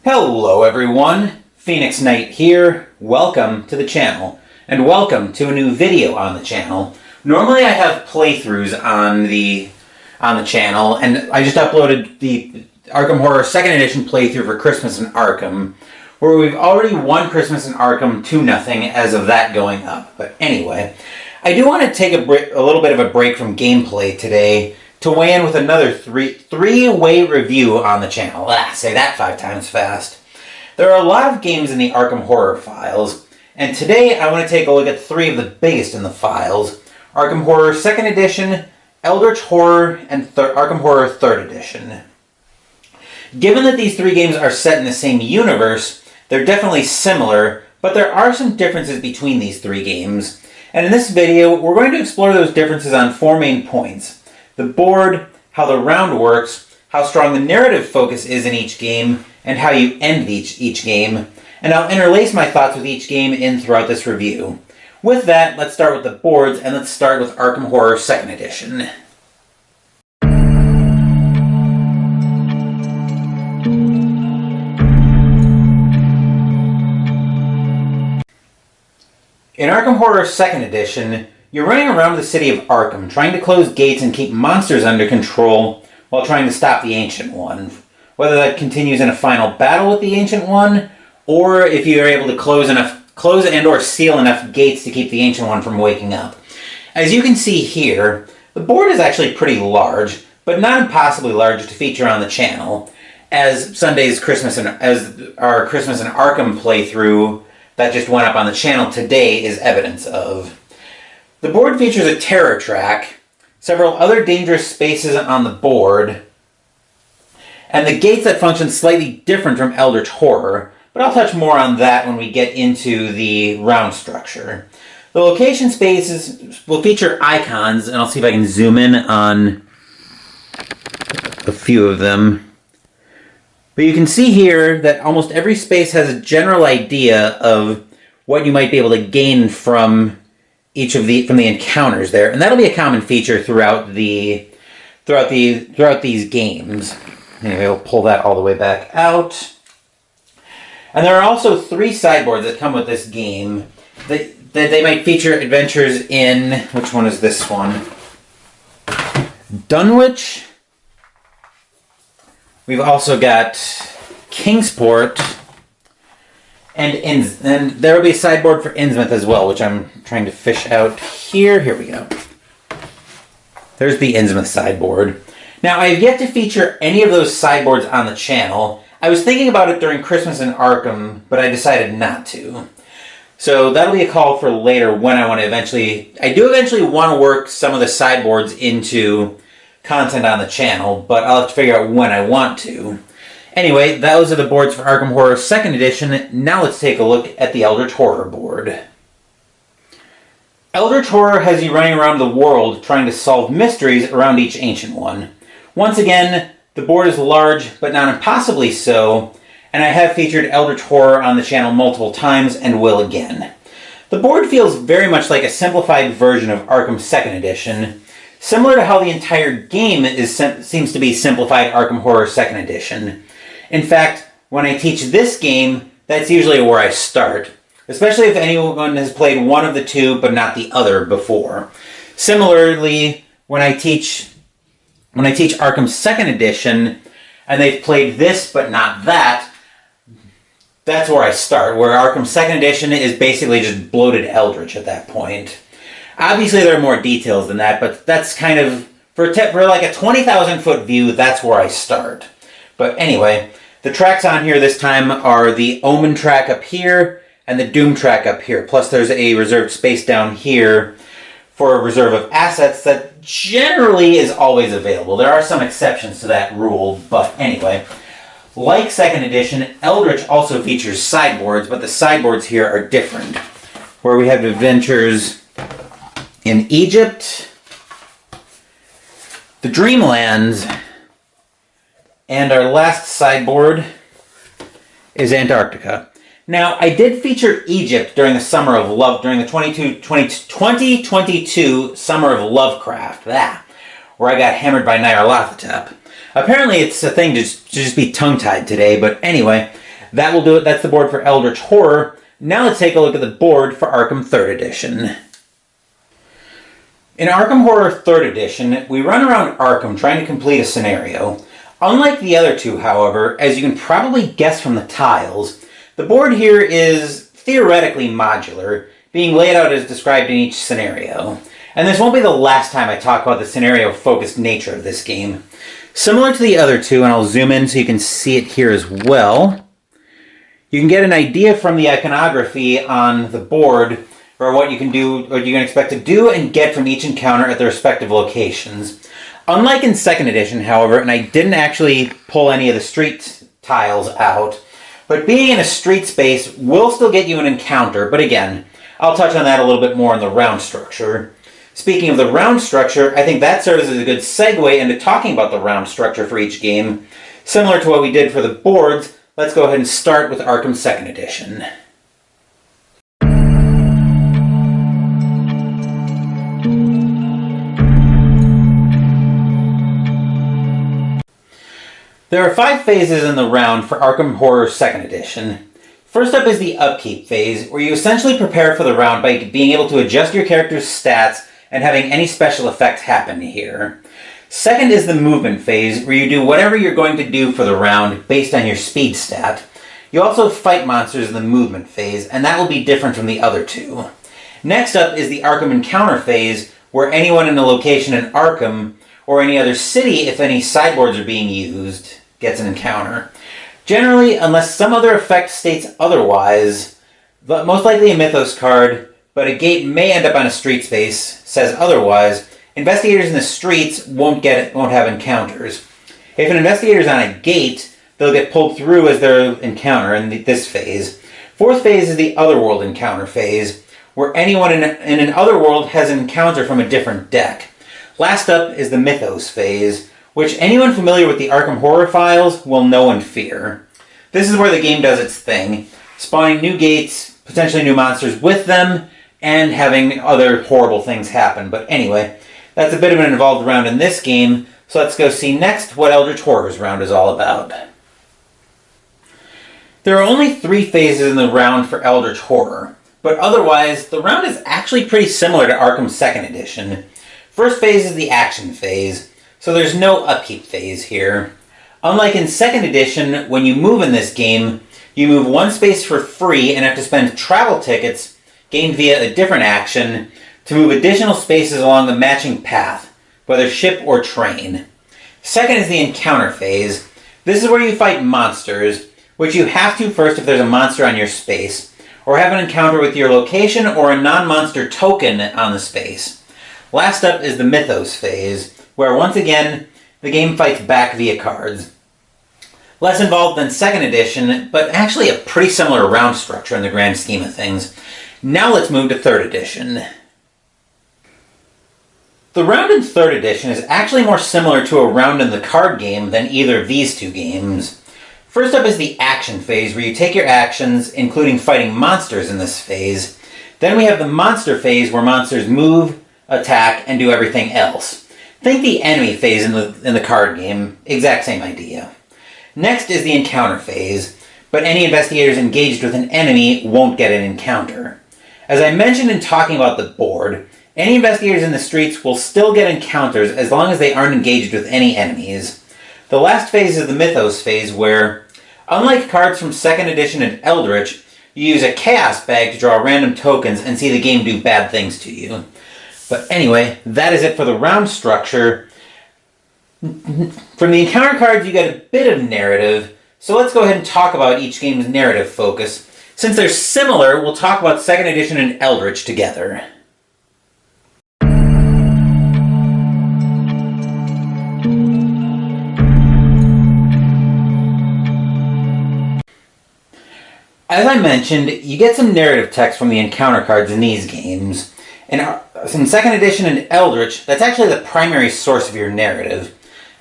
Hello everyone, Phoenix Knight here. Welcome to the channel, and welcome to a new video on the channel. Normally I have playthroughs on the channel, and I just uploaded the Arkham Horror 2nd Edition playthrough for Christmas in Arkham, where we've already won Christmas in Arkham 2-0 as of that going up. But anyway, I do want to take a little bit of a break from gameplay today to weigh in with another three-way review on the channel. Say that 5 times fast. There are a lot of games in the Arkham Horror files, and today I want to take a look at 3 of the biggest in the files: Arkham Horror 2nd Edition, Eldritch Horror, and Arkham Horror 3rd Edition. Given that these 3 games are set in the same universe, they're definitely similar, but there are some differences between these 3 games. And in this video, we're going to explore those differences on 4 main points: the board, how the round works, how strong the narrative focus is in each game, and how you end each game. And I'll interlace my thoughts with each game in throughout this review. With that, let's start with the boards, and let's start with Arkham Horror 2nd Edition. In Arkham Horror 2nd Edition, you're running around the city of Arkham, trying to close gates and keep monsters under control while trying to stop the Ancient One. Whether that continues in a final battle with the Ancient One, or if you're able to close and or seal enough gates to keep the Ancient One from waking up. As you can see here, the board is actually pretty large, but not impossibly large to feature on the channel, as our Christmas in Arkham playthrough that just went up on the channel today is evidence of. The board features a terror track, several other dangerous spaces on the board, and the gates that function slightly different from Eldritch Horror, but I'll touch more on that when we get into the round structure. The location spaces will feature icons, and I'll see if I can zoom in on a few of them. But you can see here that almost every space has a general idea of what you might be able to gain from from the encounters there, and that'll be a common feature throughout these games. Anyway, we'll pull that all the way back out. And there are also 3 sideboards that come with this game. They might feature adventures in, which one is this one? Dunwich. We've also got Kingsport. And there will be a sideboard for Innsmouth as well, which I'm trying to fish out here. Here we go. There's the Innsmouth sideboard. Now, I have yet to feature any of those sideboards on the channel. I was thinking about it during Christmas in Arkham, but I decided not to. So that'll be a call for later when I do eventually want to work some of the sideboards into content on the channel, but I'll have to figure out when I want to. Anyway, those are the boards for Arkham Horror 2nd Edition. Now let's take a look at the Eldritch Horror board. Eldritch Horror has you running around the world trying to solve mysteries around each Ancient One. Once again, the board is large, but not impossibly so, and I have featured Eldritch Horror on the channel multiple times and will again. The board feels very much like a simplified version of Arkham 2nd Edition, similar to how the entire game seems to be simplified Arkham Horror 2nd Edition. In fact, when I teach this game, that's usually where I start, especially if anyone has played one of the 2 but not the other before. Similarly, when I teach Arkham 2nd Edition and they've played this but not that, that's where I start, where Arkham 2nd Edition is basically just bloated Eldritch at that point. Obviously there are more details than that, but that's kind of, for like a 20,000 foot view, that's where I start. But anyway, the tracks on here this time are the Omen track up here and the Doom track up here. Plus there's a reserved space down here for a reserve of assets that generally is always available. There are some exceptions to that rule, but anyway. Like 2nd Edition, Eldritch also features sideboards, but the sideboards here are different. Where we have adventures in Egypt, the Dreamlands, And our last sideboard is Antarctica. Now, I did feature Egypt during the Summer of Love, during the 2022 Summer of Lovecraft, where I got hammered by Nyarlathotep. Apparently it's a thing to just be tongue-tied today, but anyway, that will do it. That's the board for Eldritch Horror. Now let's take a look at the board for Arkham 3rd Edition. In Arkham Horror 3rd Edition, we run around Arkham trying to complete a scenario. Unlike the other two, however, as you can probably guess from the tiles, the board here is theoretically modular, being laid out as described in each scenario. And this won't be the last time I talk about the scenario-focused nature of this game. Similar to the other two, and I'll zoom in so you can see it here as well, you can get an idea from the iconography on the board for what you can do, what you can expect to do and get from each encounter at their respective locations. Unlike in 2nd Edition, however, and I didn't actually pull any of the street tiles out, but being in a street space will still get you an encounter, but again, I'll touch on that a little bit more in the round structure. Speaking of the round structure, I think that serves as a good segue into talking about the round structure for each game. Similar to what we did for the boards, let's go ahead and start with Arkham 2nd Edition. There are 5 phases in the round for Arkham Horror 2nd Edition. First up is the upkeep phase, where you essentially prepare for the round by being able to adjust your character's stats and having any special effects happen here. Second is the movement phase, where you do whatever you're going to do for the round based on your speed stat. You also fight monsters in the movement phase, and that will be different from the other two. Next up is the Arkham Encounter phase, where anyone in a location in Arkham, or any other city if any sideboards are being used, gets an encounter. Generally, unless some other effect states otherwise, but most likely a Mythos card, but a gate may end up on a street space, says otherwise, investigators in the streets won't have encounters. If an investigator is on a gate, they'll get pulled through as their encounter in this phase. Fourth phase is the Otherworld encounter phase, where anyone in an Otherworld has an encounter from a different deck. Last up is the Mythos phase, which anyone familiar with the Arkham Horror files will know and fear. This is where the game does its thing, spawning new gates, potentially new monsters with them, and having other horrible things happen. But anyway, that's a bit of an involved round in this game, so let's go see next what Eldritch Horror's round is all about. There are only 3 phases in the round for Eldritch Horror, but otherwise, the round is actually pretty similar to Arkham 2nd Edition. First phase is the action phase, so there's no upkeep phase here. Unlike in 2nd Edition, when you move in this game, you move 1 space for free and have to spend travel tickets, gained via a different action, to move additional spaces along the matching path, whether ship or train. Second is the encounter phase. This is where you fight monsters, which you have to first if there's a monster on your space, or have an encounter with your location or a non-monster token on the space. Last up is the Mythos phase, where once again, the game fights back via cards. Less involved than 2nd Edition, but actually a pretty similar round structure in the grand scheme of things. Now let's move to 3rd Edition. The round in 3rd Edition is actually more similar to a round in the card game than either of these two games. First up is the action phase, where you take your actions, including fighting monsters in this phase. Then we have the monster phase, where monsters move, attack, and do everything else. Think the enemy phase in the card game, exact same idea. Next is the encounter phase, but any investigators engaged with an enemy won't get an encounter. As I mentioned in talking about the board, any investigators in the streets will still get encounters as long as they aren't engaged with any enemies. The last phase is the Mythos phase, where, unlike cards from 2nd Edition and Eldritch, you use a Chaos Bag to draw random tokens and see the game do bad things to you. But anyway, that is it for the round structure. From the encounter cards, you get a bit of narrative, so let's go ahead and talk about each game's narrative focus. Since they're similar, we'll talk about 2nd Edition and Eldritch together. As I mentioned, you get some narrative text from the encounter cards in these games. In 2nd Edition and Eldritch, that's actually the primary source of your narrative.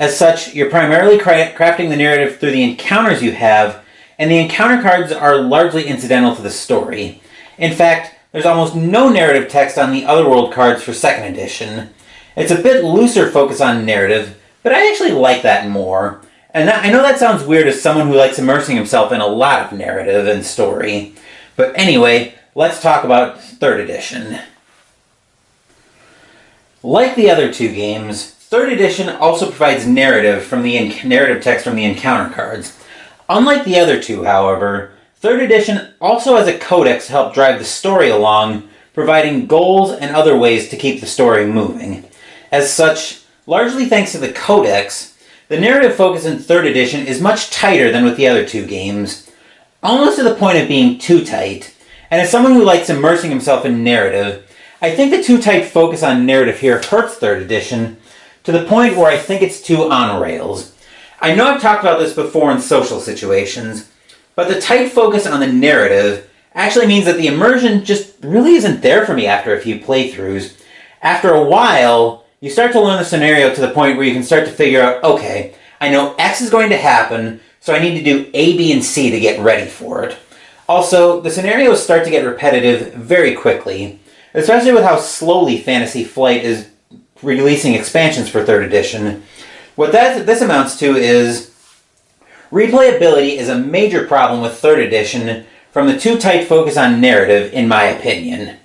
As such, you're primarily crafting the narrative through the encounters you have, and the encounter cards are largely incidental to the story. In fact, there's almost no narrative text on the Otherworld cards for 2nd edition. It's a bit looser focus on narrative, but I actually like that more. And I know that sounds weird as someone who likes immersing himself in a lot of narrative and story. But anyway, let's talk about 3rd edition. Like the other two games, 3rd edition also provides narrative text from the encounter cards. Unlike the other two, however, 3rd edition also has a codex to help drive the story along, providing goals and other ways to keep the story moving. As such, largely thanks to the codex, the narrative focus in 3rd edition is much tighter than with the other two games, almost to the point of being too tight. And as someone who likes immersing himself in narrative, I think the too tight focus on narrative here hurts 3rd edition, to the point where I think it's too on rails. I know I've talked about this before in social situations, but the tight focus on the narrative actually means that the immersion just really isn't there for me after a few playthroughs. After a while, you start to learn the scenario to the point where you can start to figure out, okay, I know X is going to happen, so I need to do A, B, and C to get ready for it. Also, the scenarios start to get repetitive very quickly, especially with how slowly Fantasy Flight is releasing expansions for 3rd edition. What this amounts to is replayability is a major problem with 3rd edition from the too tight focus on narrative, in my opinion.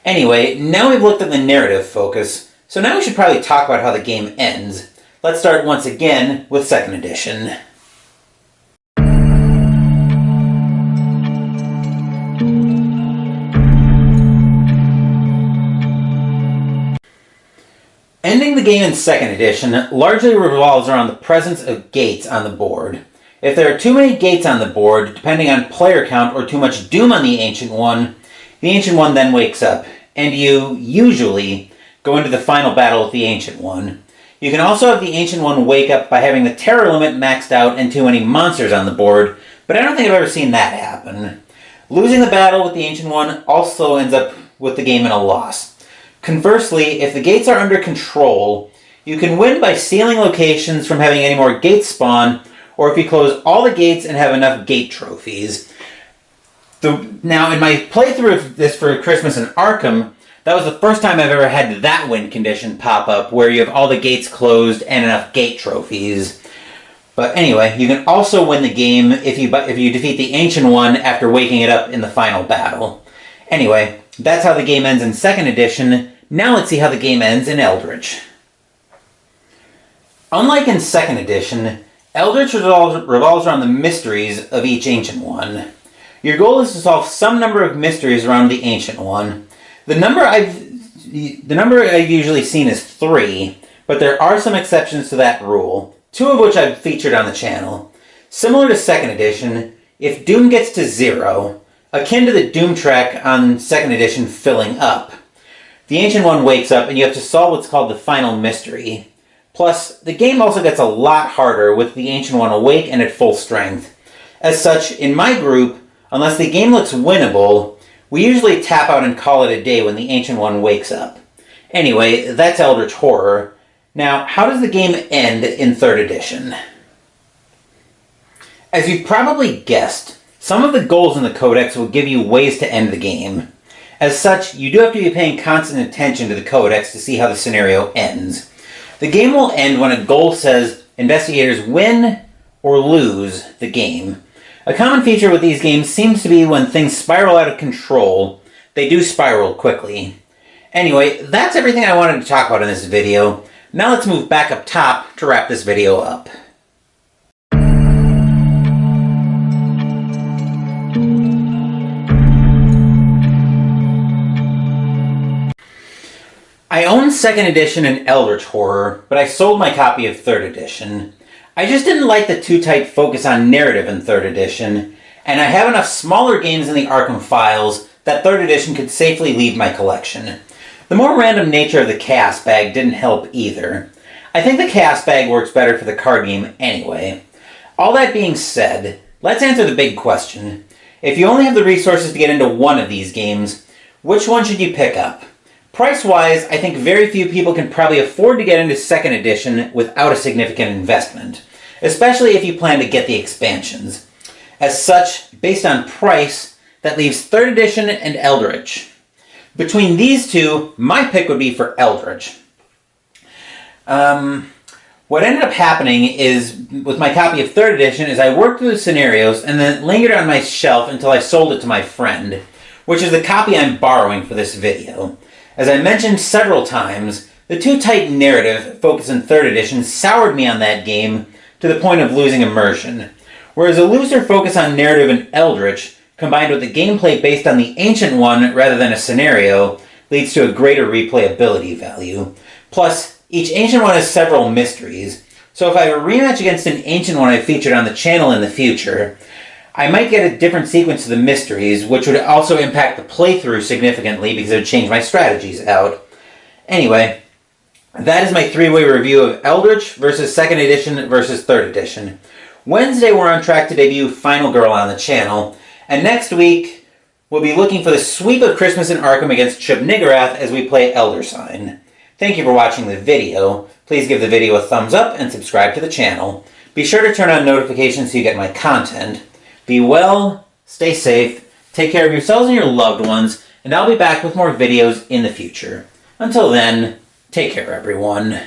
Anyway, now we've looked at the narrative focus, so now we should probably talk about how the game ends. Let's start once again with 2nd edition. Ending the game in 2nd edition largely revolves around the presence of gates on the board. If there are too many gates on the board, depending on player count or too much doom on the Ancient One then wakes up, and you usually go into the final battle with the Ancient One. You can also have the Ancient One wake up by having the terror limit maxed out and too many monsters on the board, but I don't think I've ever seen that happen. Losing the battle with the Ancient One also ends up with the game in a loss. Conversely, if the gates are under control, you can win by stealing locations from having any more gates spawn, or if you close all the gates and have enough gate trophies. Now, in my playthrough of this for Christmas in Arkham, that was the first time I've ever had that win condition pop up, where you have all the gates closed and enough gate trophies. But anyway, you can also win the game if you defeat the Ancient One after waking it up in the final battle. Anyway, that's how the game ends in 2nd edition. Now let's see how the game ends in Eldritch. Unlike in 2nd edition, Eldritch revolves around the mysteries of each Ancient One. Your goal is to solve some number of mysteries around the Ancient One. The number I've usually seen is 3, but there are some exceptions to that rule, 2 of which I've featured on the channel. Similar to 2nd edition, if Doom gets to 0, akin to the Doom track on 2nd edition filling up, the Ancient One wakes up and you have to solve what's called the final mystery. Plus, the game also gets a lot harder with the Ancient One awake and at full strength. As such, in my group, unless the game looks winnable, we usually tap out and call it a day when the Ancient One wakes up. Anyway, that's Eldritch Horror. Now, how does the game end in 3rd edition? As you've probably guessed, some of the goals in the codex will give you ways to end the game. As such, you do have to be paying constant attention to the codex to see how the scenario ends. The game will end when a goal says investigators win or lose the game. A common feature with these games seems to be when things spiral out of control, they do spiral quickly. Anyway, that's everything I wanted to talk about in this video. Now let's move back up top to wrap this video up. I own 2nd edition and Eldritch Horror, but I sold my copy of 3rd edition. I just didn't like the too tight focus on narrative in 3rd edition, and I have enough smaller games in the Arkham files that 3rd edition could safely leave my collection. The more random nature of the Chaos Bag didn't help either. I think the Chaos Bag works better for the card game anyway. All that being said, let's answer the big question. If you only have the resources to get into one of these games, which one should you pick up? Price-wise, I think very few people can probably afford to get into 2nd edition without a significant investment, especially if you plan to get the expansions. As such, based on price, that leaves 3rd edition and Eldritch. Between these two, my pick would be for Eldritch. What ended up happening is, with my copy of 3rd edition, is I worked through the scenarios and then lingered on my shelf until I sold it to my friend, which is the copy I'm borrowing for this video. As I mentioned several times, the too tight narrative focus in 3rd edition soured me on that game to the point of losing immersion, whereas a looser focus on narrative in Eldritch, combined with the gameplay based on the Ancient One rather than a scenario, leads to a greater replayability value. Plus, each Ancient One has several mysteries, so if I have a rematch against an Ancient One I've featured on the channel in the future, I might get a different sequence of the mysteries, which would also impact the playthrough significantly because it would change my strategies out. Anyway, that is my 3-way review of Eldritch versus 2nd edition versus 3rd edition. Wednesday we're on track to debut Final Girl on the channel, and next week we'll be looking for the sweep of Christmas in Arkham against Shub-Niggurath as we play Elder Sign. Thank you for watching the video. Please give the video a thumbs up and subscribe to the channel. Be sure to turn on notifications so you get my content. Be well, stay safe, take care of yourselves and your loved ones, and I'll be back with more videos in the future. Until then, take care everyone.